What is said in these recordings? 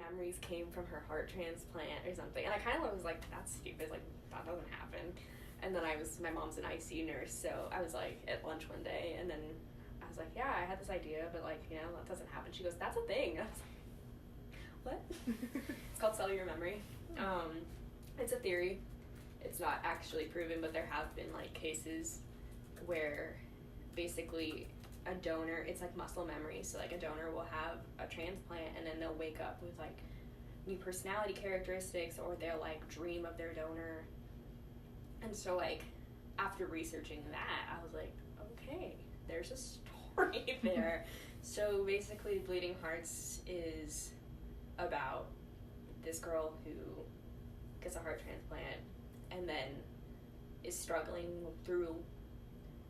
memories came from her heart transplant or something. And I kind of was like, that's stupid. Like, that doesn't happen. And then my mom's an ICU nurse, so I was like at lunch one day, and then I was like, yeah, I had this idea, but like, you know, that doesn't happen. She goes, that's a thing. I was like, what? It's called cellular memory. It's a theory. It's not actually proven, but there have been like cases where basically a donor, it's like muscle memory, so like a donor will have a transplant and then they'll wake up with like new personality characteristics, or they'll like dream of their donor. And so like after researching that, I was like, okay, there's a story there. So basically Bleeding Hearts is about this girl who gets a heart transplant and then is struggling through,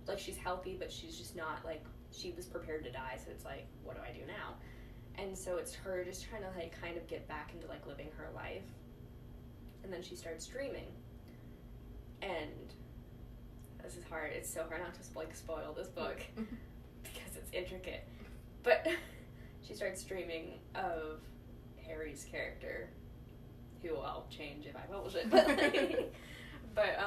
like, she's healthy, but she's just not, like, she was prepared to die, so it's like, what do I do now? And so it's her just trying to, like, kind of get back into, like, living her life. And then she starts dreaming. And this is hard. It's so hard not to, like, spoil this book because it's intricate. But she starts dreaming of Harry's character, who I'll change if I publish it. But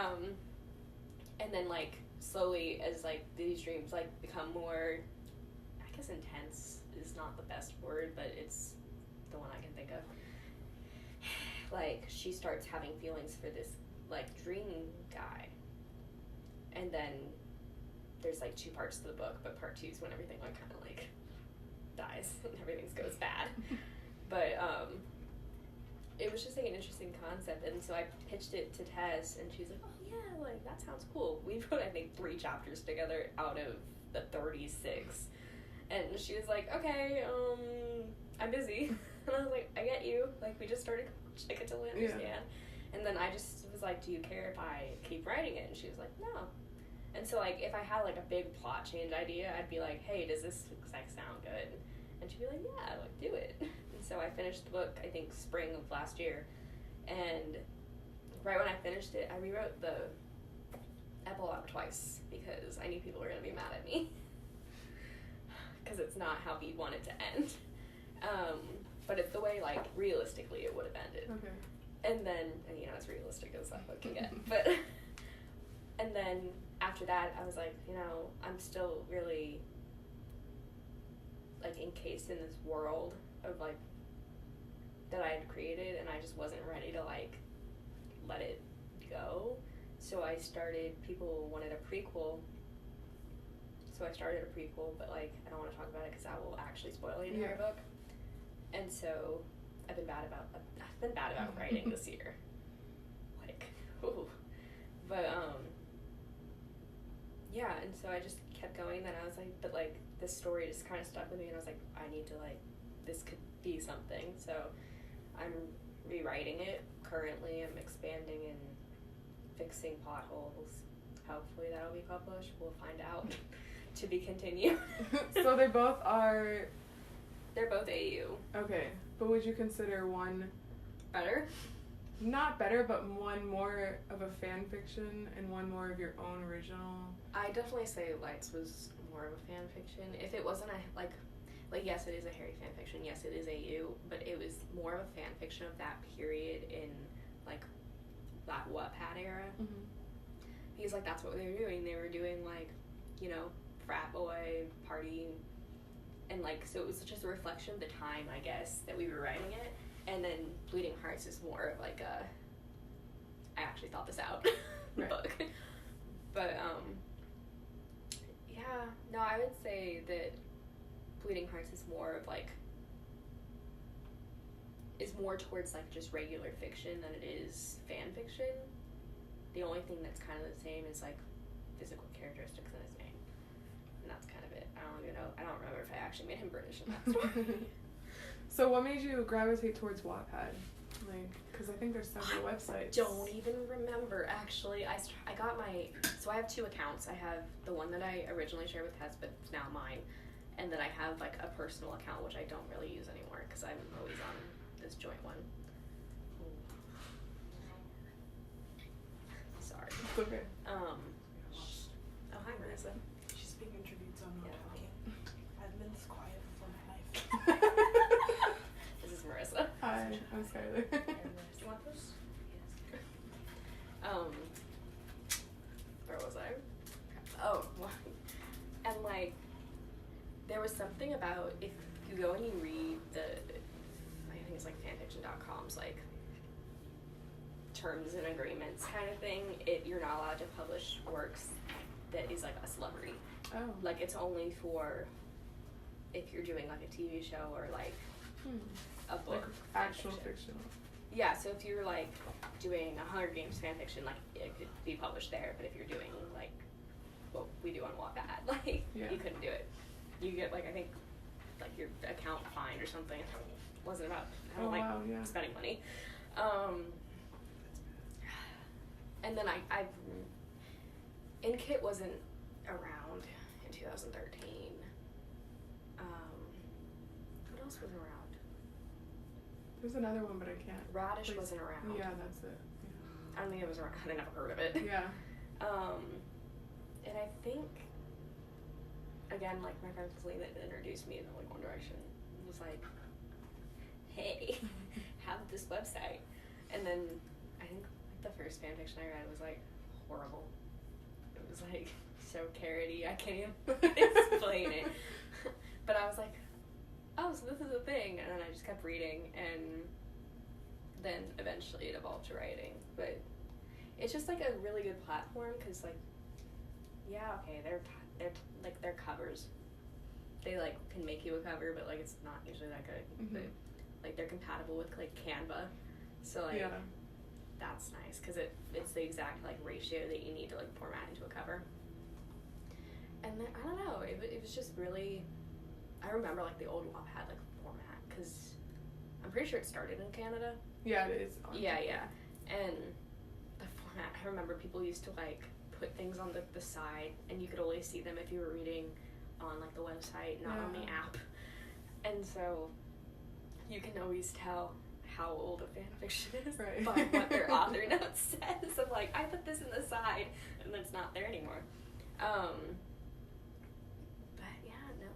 and then, like, slowly as, like, these dreams, like, become more, I guess intense is not the best word, but it's the one I can think of. Like, she starts having feelings for this, like, dream guy. And then there's, like, 2 parts to the book, but part 2 is when everything, like, kind of, like, dies and everything goes bad. But it was just, like, an interesting concept, and so I pitched it to Tess, and she was like, oh yeah, like, that sounds cool. We wrote, I think, 3 chapters together out of the 36, and she was like, okay, I'm busy. And I was like, I get you, like, we just started college, I totally understand. Yeah. And then I just was like, do you care if I keep writing it? And she was like, no. And so, like, if I had, like, a big plot change idea, I'd be like, hey, does this, like, sound good? And she'd be like, yeah, like, do it. And so I finished the book, I think, spring of last year. And right when I finished it, I rewrote the epilogue twice because I knew people were going to be mad at me. Because it's not how we want it to end. But it's the way, like, realistically it would have ended. Okay. And then, and, you know, as realistic as that book can get. But, and then after that, I was like, you know, I'm still really, like, encased in this world of, like, that I had created, and I just wasn't ready to, like, let it go. So I started, people wanted a prequel, so I started a prequel, but, like, I don't want to talk about it because that will actually spoil the entire book. And so I've been bad about writing this year. Like, ooh. But, yeah, and so I just kept going, then I was like, but, like, this story just kind of stuck with me, and I was like, I need to, like, this could be something. So I'm rewriting it currently. I'm expanding and fixing potholes. Hopefully that'll be published. We'll find out. To be continued. So they both are... They're both AU. Okay. But would you consider one... better? Not better, but one more of a fan fiction and one more of your own original? I definitely say Lights was more of a fan fiction. If it wasn't a, like, yes, it is a Harry fan fiction. Yes, it is AU, but it was more of a fan fiction of that period in, like, that Wattpad era. Mm-hmm. Because, like, that's what they were doing. They were doing, like, you know, frat boy, party, and, like, so it was just a reflection of the time, I guess, that we were writing it. And then Bleeding Hearts is more of, like, I actually thought this out book. But, yeah, no, I would say that Bleeding Hearts is more of, like, is more towards, like, just regular fiction than it is fan fiction. The only thing that's kind of the same is, like, physical characteristics in his name. And that's kind of it. I don't remember if I actually made him British in that story. So what made you gravitate towards Wattpad? Like, because I think there's several websites. I don't even remember, actually. I got so I have 2 accounts. I have the one that I originally shared with Tess, but it's now mine. And then I have, like, a personal account, which I don't really use anymore because I'm always on this joint one. Sorry. It's okay. Oh, hi, Marissa. She's being interviewed, so I'm not talking. Admin's quiet for my life. This is Marissa. Hi. Hi, I'm Skylar. Do you want those? Where was I? Oh, and like, there was something about if you go and you read I think it's like fanfiction.com's like terms and agreements kind of thing, you're not allowed to publish works that is like a celebrity. Oh. Like it's only for if you're doing like a TV show or like a book. Like actual fiction. Yeah, so if you're like doing a Hunger Games fanfiction, like it could be published there, but if you're doing like what we do on Wattpad, like you couldn't do it. You get like I think like your account fined or something. It wasn't about spending money. And then I've InKit wasn't around in 2013. What else was around? There's another one, but I can't. Radish wasn't around. Yeah, that's it. Yeah. I don't think it was around. I never heard of it. Yeah. And I think, again, like my friend Celine that introduced me to like One Direction was like, hey, have this website. And then I think the first fanfiction I read was like horrible. It was like so carroty, I can't even explain it. But I was like, oh, so this is a thing. And then I just kept reading, and then eventually it evolved to writing. But it's just like a really good platform because like, yeah, okay, they're like their covers. They like can make you a cover, but like it's not usually that good. Mm-hmm. But like they're compatible with like Canva, so like that's nice because it's the exact like ratio that you need to like format into a cover. And then I don't know, it was just really. I remember like the old Wattpad like format because I'm pretty sure it started in Canada. Yeah, it is. Yeah, and the format. I remember people used to like put things on the side, and you could only see them if you were reading on like the website, not on the app. And so you can always tell how old a fanfiction is by what their author note says. I'm like, I put this in the side, and then it's not there anymore. But yeah, no,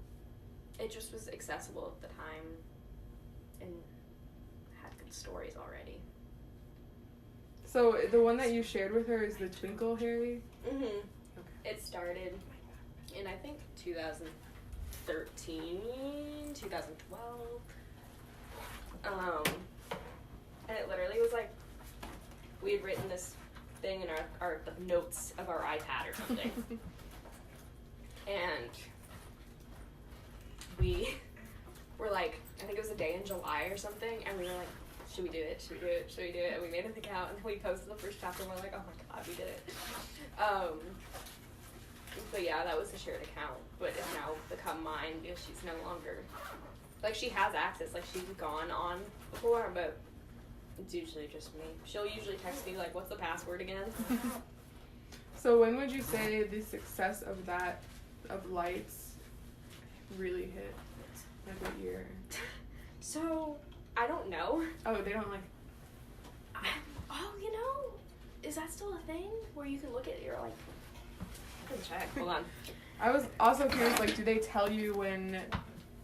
it just was accessible at the time, and had good stories already. So the one that you shared with her is the Twinkle Harry? Mm-hmm. Okay. It started in, I think, 2013, 2012. And it literally was like, we had written this thing in our the notes of our iPad or something. And we were like, I think it was a day in July or something, and we were like, should we do it? Should we do it? Should we do it? And we made an account, and we posted the first chapter, and we're like, oh my god, we did it. But yeah, that was a shared account, but it's now become mine because she's no longer, like, she has access, like, she's gone on before, but it's usually just me. She'll usually text me, like, what's the password again? So when would you say the success of Lights really hit? Like what year? So, I don't know. Oh, they don't like... you know, is that still a thing where you can look at your, like... I can check. Hold on. I was also curious, like, do they tell you when,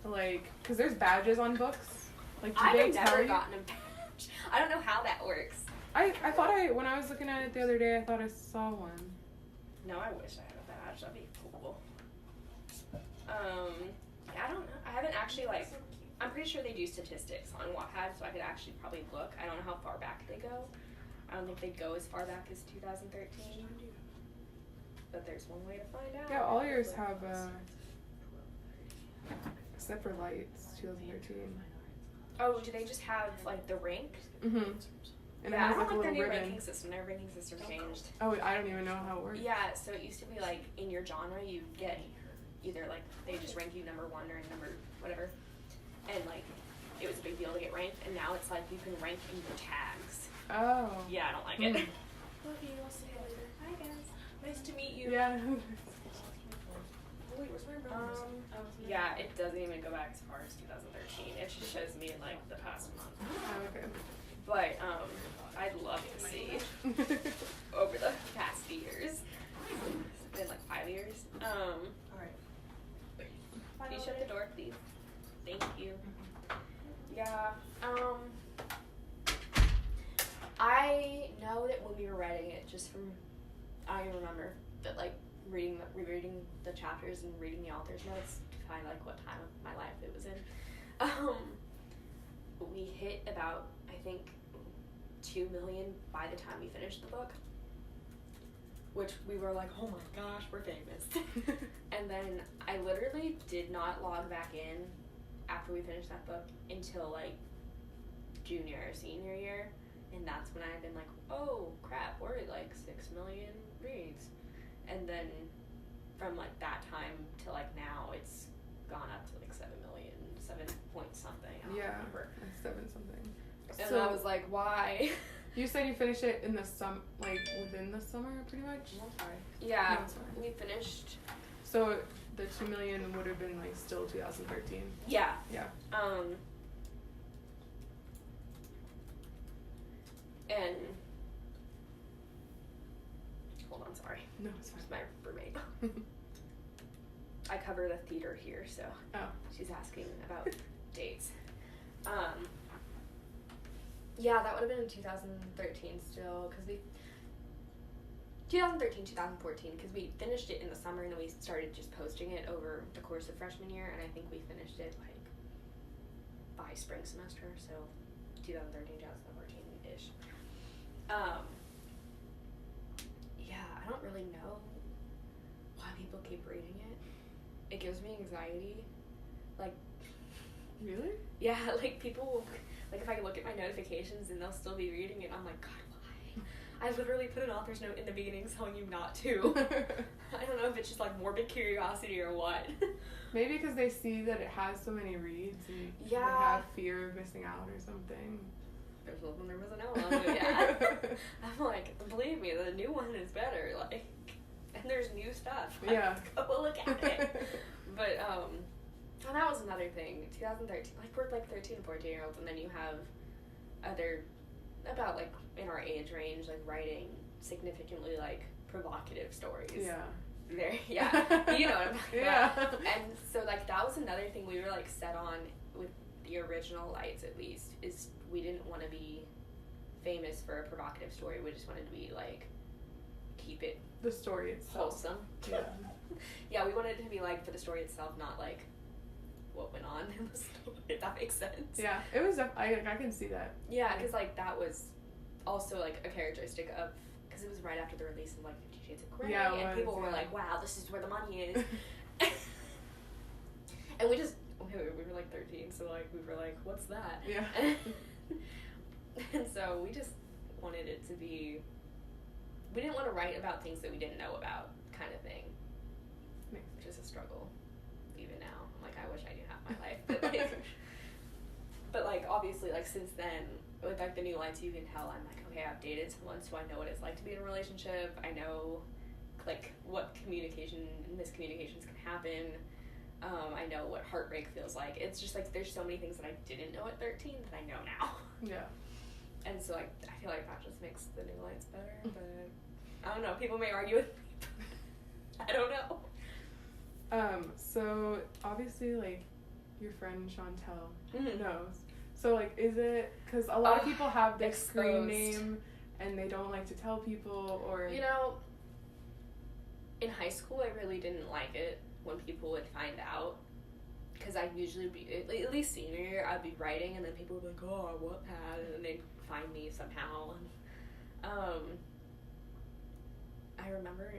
like... Because there's badges on books. Like, do they tell you? I've never gotten a badge. I don't know how that works. I thought when I was looking at it the other day, I thought I saw one. No, I wish I had a badge. That'd be cool. I don't know. I haven't actually, like... I'm pretty sure they do statistics on Wattpad, so I could actually probably look. I don't know how far back they go. I don't think they go as far back as 2013. But there's one way to find out. Yeah, all yours have, except for Lights, 2013. Oh, do they just have, like, the rank? Mm-hmm. And yeah, it has, I don't like their new ribbon. ranking system. Their ranking system changed. Oh, I don't even know how it works. Yeah, so it used to be, like, in your genre, you get either, like, they just rank you number 1 or number whatever. And, like, it was a big deal to get ranked, and now it's, like, you can rank in your tags. Oh. Yeah, I don't like it. Love you. I'll see you later. Hi, guys. Nice to meet you. Yeah. Wait, where's my brother? Yeah, it doesn't even go back as far as 2013. It just shows me in, like, the past month. Oh, okay. But, I'd love to see over the past years. It's been, like, 5 years. Alright. Can you shut the door, please? Thank you. Yeah, I don't even remember, but like rereading the chapters and reading the author's notes to find like what time of my life it was in. We hit about, I think, 2 million by the time we finished the book, which we were like, oh my gosh, we're famous. And then I literally did not log back in after we finished that book until like junior or senior year, and that's when I had been like, oh crap, we're at like 6 million reads. And then from like that time to like now, it's gone up to like 7 million, 7 point something. I don't remember. 7 something. And So I was like, why? you said you finished it in the like within the summer, pretty much. Sorry. Yeah, No, it's fine. we finished. So the 2 million would have been like still 2013. Yeah. Yeah. And hold on, sorry. No, it's fine. It's my roommate. I cover the theater here, so she's asking about dates. Yeah, that would have been in 2013 still, because 2013, 2014, because we finished it in the summer and then we started just posting it over the course of freshman year, and I think we finished it like by spring semester, so 2013, 2014-ish. Yeah, I don't really know why people keep reading it. It gives me anxiety. Like, really? yeah, like people will, like if I look at my notifications and they'll still be reading it, I'm like, God, why? I literally put an author's note in the beginning telling you not to. I don't know if it's just like morbid curiosity or what. Maybe because they see that it has so many reads and they have fear of missing out or something. There's nothing there missing out on, but yeah. I'm like, believe me, the new one is better. Like, and there's new stuff. Yeah. Go look at it. But and that was another thing. 2013, like we're like 13 and 14-year-olds, and then you have other about like in our age range, like writing significantly like provocative stories. Yeah. There, yeah. You know what I'm talking Yeah. about. And so like that was another thing we were like set on with the original Lights, at least, is we didn't want to be famous for a provocative story. We just wanted to be like keep it The story itself. wholesome. Yeah. Yeah, we wanted it to be like for the story itself, not like what went on in the story, if that makes sense. Yeah, it was. I can see that. Yeah, because like that was also like a characteristic of, because it was right after the release of like 50 Shades of Grey, Yeah, and people were like, "Wow, this is where the money is," and we were like 13, so like we were like, "What's that?" Yeah. And so we just wanted it to be. We didn't want to write about things that we didn't know about, kind of thing. Which is a struggle, even now. I'm like, I wish I knew half my life, but like obviously, like since then, with like the new Lights, you can tell I'm like, okay, I've dated someone, so I know what it's like to be in a relationship. I know, like, what communication and miscommunications can happen. I know what heartbreak feels like. It's just like there's so many things that I didn't know at 13 that I know now. Yeah. And so like I feel like that just makes the new Lights better. But I don't know. People may argue with me. I don't know. So obviously, like, your friend Chantel Mhm. knows. So, like, is it, because a lot of people have their screen exposed. name and they don't like to tell people, or... You know, in high school, I really didn't like it when people would find out. Because I'd usually be, at least senior year, I'd be writing and then people would be like, oh, Wattpad, and then they'd find me somehow. And, I remember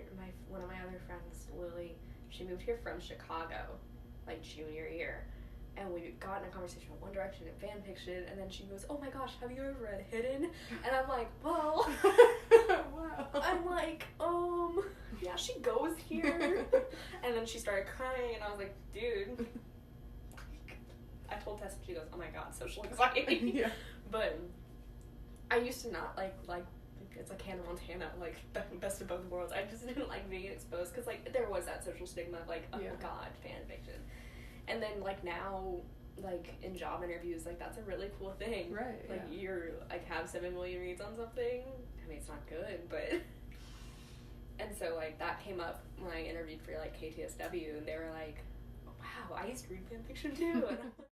one of my other friends, Lily, she moved here from Chicago, like junior year. And we got in a conversation about One Direction and fan fiction, and then she goes, oh my gosh, have you ever read Hidden? And I'm like, well, Wow. I'm like, yeah, she goes here. And then she started crying, and I was like, dude. I told Tessa, she goes, oh my god, social anxiety. Yeah. But I used to not like it's like Hannah Montana, like best of both worlds. I just didn't like being exposed, because like there was that social stigma of like, oh god, fan fiction. And then like now, like in job interviews, like that's a really cool thing. Right. Like yeah. you're like have 7 million reads on something. I mean, it's not good, but. And so like that came up when I interviewed for like KTSW, and they were like, wow, I used to read fan fiction too. And I'm like,